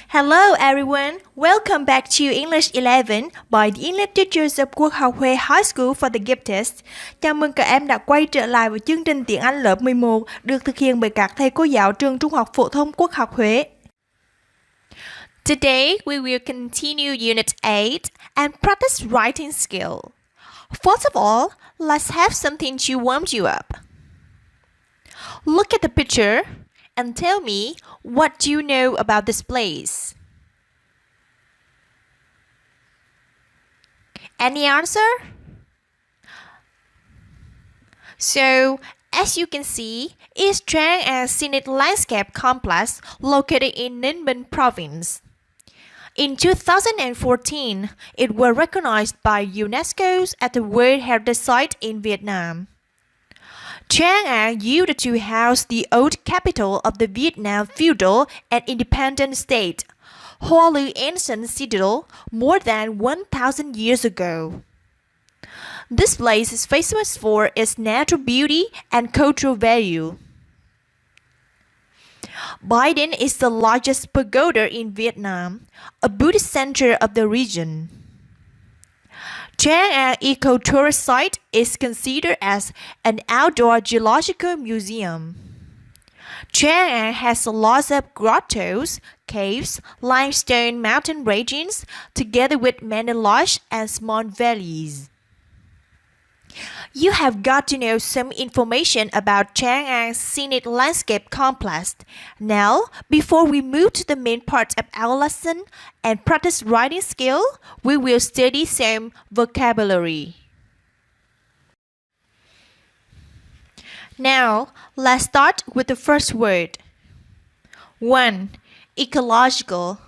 Hello everyone, welcome back to English 11 by the English teachers of Quốc học Huế High School for the Gifted. Chào mừng các em đã quay trở lại với chương trình tiếng Anh lớp 11 được thực hiện bởi các thầy cô giáo trường Trung học phổ thông Quốc học Huế. Today we will continue Unit 8 and practice writing skill. First of all, let's have something to warm you up. Look at the picture and tell me what do you know about this place. Any answer? So, as you can see, it's TiengAnh Scenic Landscape Complex located in Ninh Bình Province. In 2014, it was recognized by UNESCO as a World Heritage Site in Vietnam. TiengAnh used to house the old capital of the Vietnam feudal and independent state, Hoa Lư ancient citadel, more than 1,000 years ago. This place is famous for its natural beauty and cultural value. Biden is the largest pagoda in Vietnam, a Buddhist center of the region. TiengAnh Eco-Tourist Site is considered as an outdoor geological museum. TiengAnh has lots of grottos, caves, limestone mountain regions, together with many large and small valleys. You have got to know some information about TiengAnh Scenic Landscape Complex. Now, before we move to the main part of our lesson and practice writing skill, we will study some vocabulary. Now, let's start with the first word. 1. Ecological.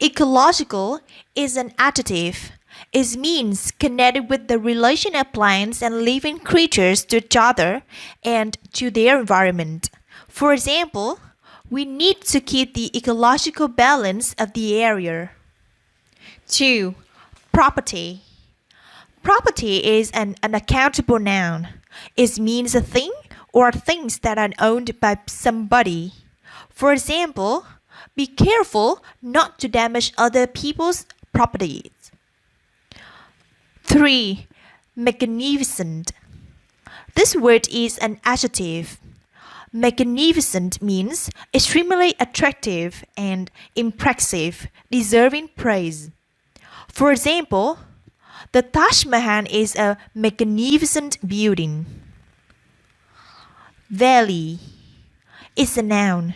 Ecological is an adjective. It means connected with the relation of plants and living creatures to each other and to their environment. For example, we need to keep the ecological balance of the area. 2. Property. Property is an unaccountable noun. It means a thing or things that are owned by somebody. For example, be careful not to damage other people's properties. 3. Magnificent. This word is an adjective. Magnificent means extremely attractive and impressive, deserving praise. For example, the Taj Mahal is a magnificent building. Valley is a noun.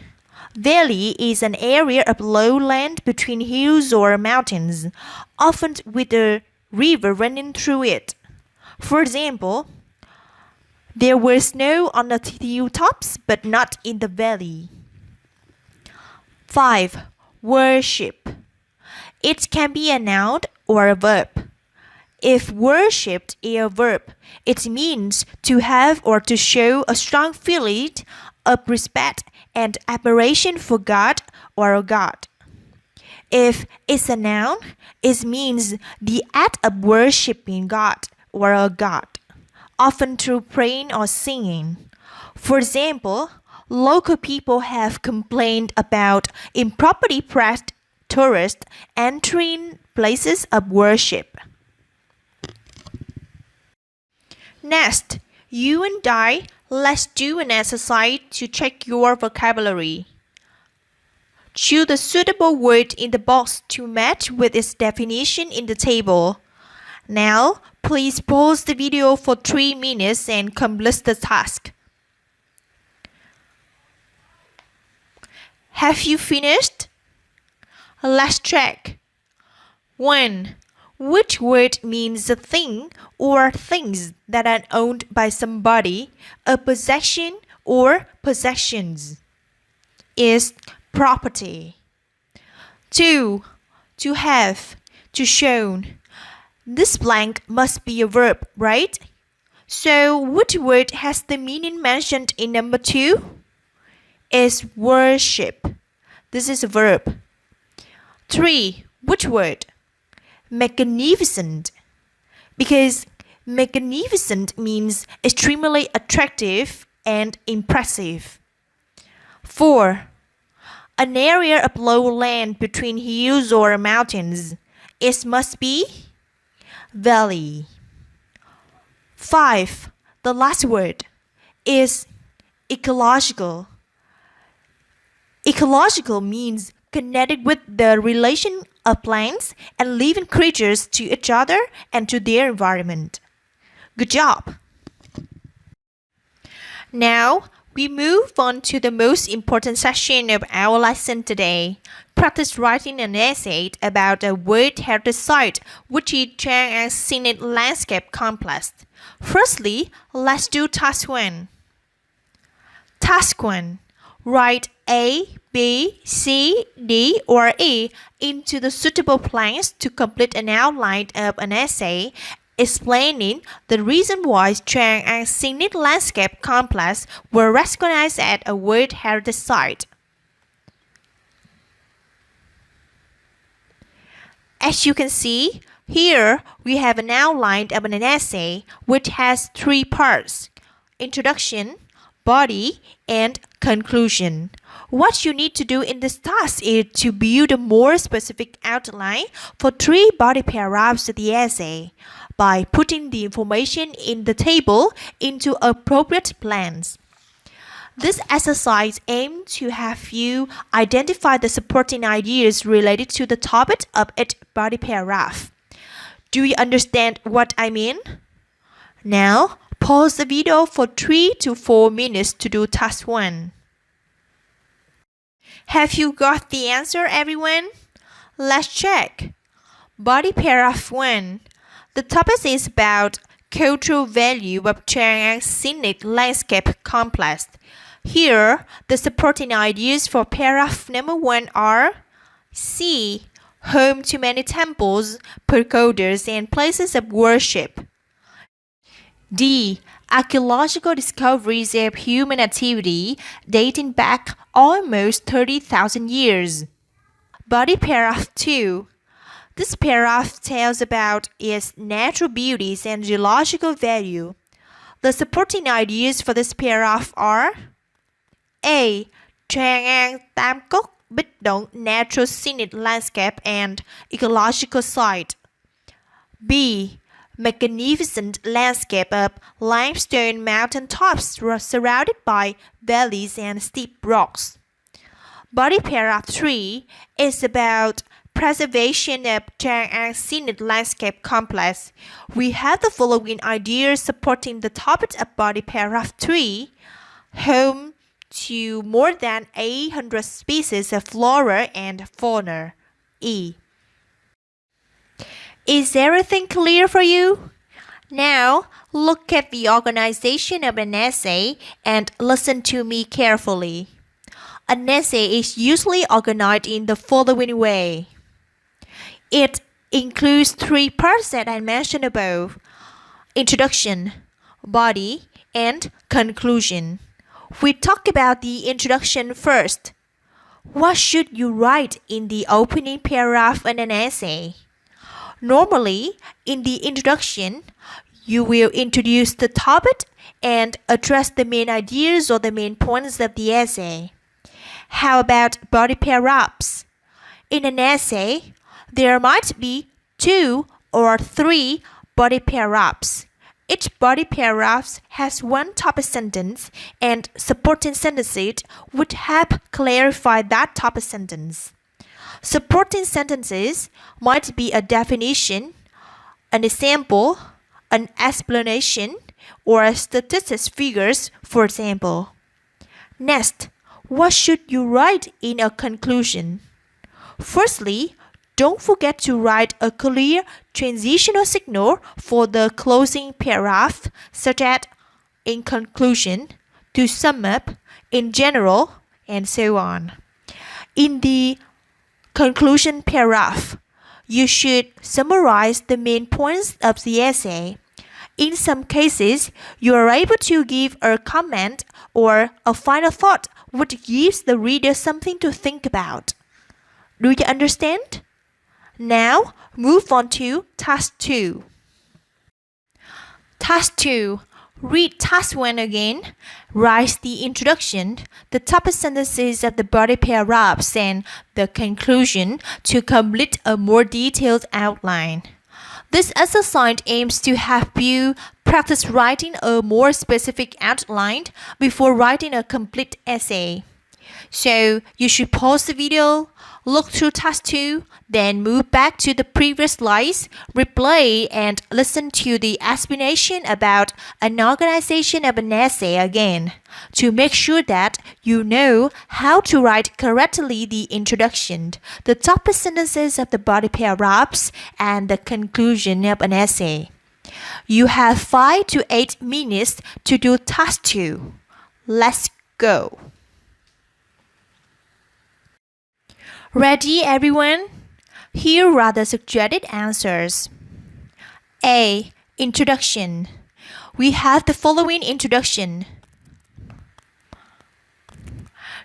Valley is an area of lowland between hills or mountains, often with a river running through it. For example, there was snow on the hilltops but not in the valley. 5. Worship. It can be a noun or a verb. If worshipped is a verb, it means to have or to show a strong feeling of respect and admiration for God or a god. If it's a noun, it means the act of worshipping God or a god, often through praying or singing. For example, local people have complained about improperly pressed tourists entering places of worship. Next, you and I, let's do an exercise to check your vocabulary. Choose a suitable word in the box to match with its definition in the table. Now, please pause the video for 3 minutes and complete the task. Have you finished? Let's check. 1. Which word means a thing or things that are owned by somebody, a possession or possessions? Is property. 2. To have, to show. This blank must be a verb, right? So, which word has the meaning mentioned in number 2? Is worship. This is a verb. 3. Which word? Magnificent. Because magnificent means extremely attractive and impressive. 4. An area of low land between hills or mountains. It must be valley. 5. The last word is ecological. Ecological means connected with the relation of plants and living creatures to each other and to their environment. Good job! Now, we move on to the most important section of our lesson today. Practice writing an essay about a World Heritage Site, which is TiengAnh Scenic Landscape Complex. Firstly, let's do task 1. Task 1. Write A, B, C, D, or E into the suitable blanks to complete an outline of an essay explaining the reason why TiengAnh Scenic Landscape Complex were recognized as a World Heritage Site. As you can see, here we have an outline of an essay which has 3 parts: introduction, body, and conclusion. What you need to do in this task is to build a more specific outline for 3 body paragraphs of the essay by putting the information in the table into appropriate blanks. This exercise aims to have you identify the supporting ideas related to the topic of each body paragraph. Do you understand what I mean? Now, pause the video for 3 to 4 minutes to do task 1. Have you got the answer, everyone? Let's check. Body paragraph 1. The topic is about cultural value of TiengAnh Scenic Landscape Complex. Here, the supporting ideas for paragraph number 1 are C. Home to many temples, pagodas, and places of worship. D. Archaeological discoveries of human activity dating back almost 30,000 years. Body paragraph 2. This paragraph tells about its natural beauties and geological value. The supporting ideas for this paragraph are A. TiengAnh11 Bích Động Natural Scenic Landscape and Ecological Site. B. Magnificent landscape of limestone mountain tops surrounded by valleys and steep rocks. Body paragraph 3 is about preservation of TiengAnh Scenic Landscape Complex. We have the following ideas supporting the topic of body paragraph 3. Home to more than 800 species of flora and fauna. E. Is everything clear for you? Now, look at the organization of an essay and listen to me carefully. An essay is usually organized in the following way. It includes 3 parts that I mentioned above: introduction, body, and conclusion. We talk about the introduction first. What should you write in the opening paragraph in an essay? Normally, in the introduction, you will introduce the topic and address the main ideas or the main points of the essay. How about body paragraphs? In an essay, there might be 2 or 3 body paragraphs. Each body paragraph has 1 topic sentence and supporting sentences would help clarify that topic sentence. Supporting sentences might be a definition, an example, an explanation, or statistics figures, for example. Next, what should you write in a conclusion? Firstly, don't forget to write a clear transitional signal for the closing paragraph, such as in conclusion, to sum up, in general, and so on. In the conclusion paragraph, you should summarize the main points of the essay. In some cases, you are able to give a comment or a final thought which gives the reader something to think about. Do you understand? Now, move on to Task 2. Task 2. Read task 1 again. Write the introduction, the topic sentences of the body paragraphs, and the conclusion to complete a more detailed outline. This exercise aims to have you practice writing a more specific outline before writing a complete essay. So you should pause the video, look through task 2, then move back to the previous slides, replay and listen to the explanation about an organization of an essay again to make sure that you know how to write correctly the introduction, the topic sentences of the body paragraphs, and the conclusion of an essay. You have 5 to 8 minutes to do task 2. Let's go. Ready, everyone? Here are the suggested answers. A. Introduction. We have the following introduction.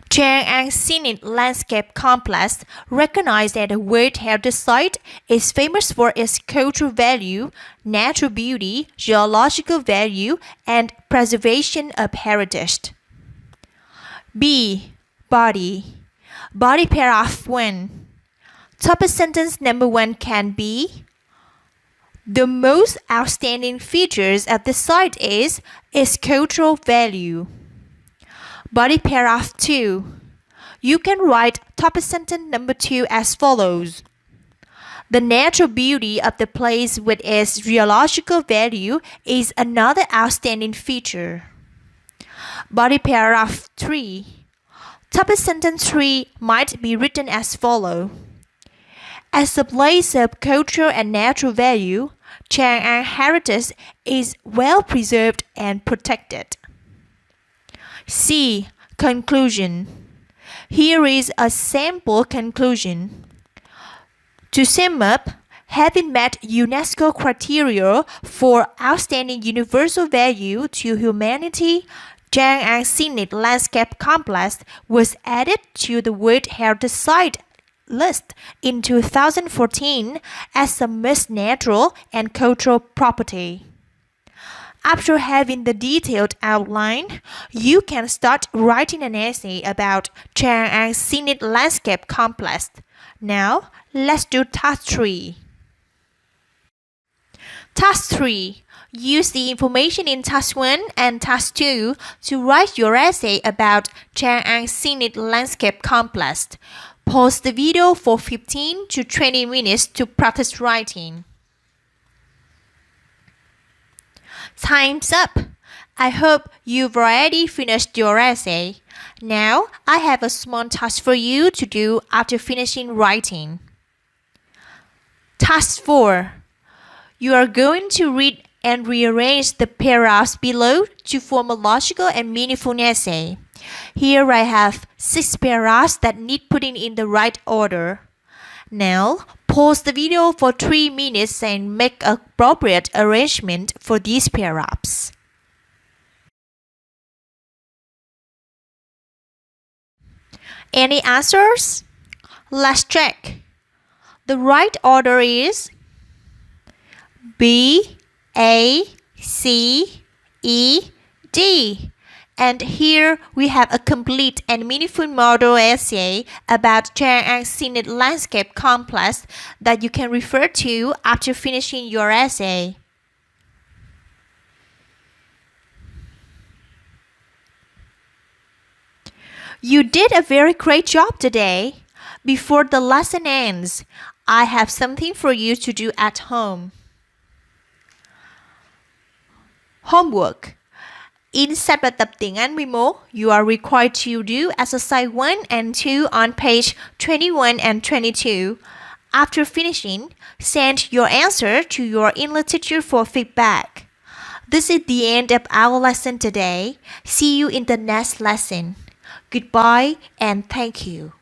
TiengAnh Scenic Landscape Complex, recognized as a World Heritage Site, is famous for its cultural value, natural beauty, geological value, and preservation of heritage. B. Body. Body paragraph 1. Topic sentence number 1 can be: the most outstanding features of the site is its cultural value. Body paragraph 2. You can write topic sentence number 2 as follows: the natural beauty of the place with its geological value is another outstanding feature. Body paragraph 3. Topic sentence 3 might be written as follows: as a place of cultural and natural value, TiengAnh heritage is well preserved and protected. C. Conclusion. Here is a sample conclusion. To sum up, having met UNESCO criteria for outstanding universal value to humanity, TiengAnh Scenic Landscape Complex was added to the World Heritage Site list in 2014 as a mixed natural and cultural property. After having the detailed outline, you can start writing an essay about TiengAnh Scenic Landscape Complex. Now, let's do task 3. Task 3. Use the information in task 1 and task 2 to write your essay about TiengAnh Scenic Landscape Complex. Pause the video for 15 to 20 minutes to practice writing. Time's up! I hope you've already finished your essay. Now, I have a small task for you to do after finishing writing. Task 4. You are going to read and rearrange the paragraphs below to form a logical and meaningful essay. Here I have 6 paragraphs that need putting in the right order. Now, pause the video for 3 minutes and make appropriate arrangement for these paragraphs. Any answers? Let's check. The right order is B, A, C, E, D. And here we have a complete and meaningful model essay about TiengAnh Scenic Landscape Complex that you can refer to after finishing your essay. You did a very great job today. Before the lesson ends, I have something for you to do at home. Homework. In sách bài tập tiếng Anh 11, you are required to do exercise 1 and 2 on page 21 and 22. After finishing, send your answer to your English teacher for feedback. This is the end of our lesson today. See you in the next lesson. Goodbye and thank you.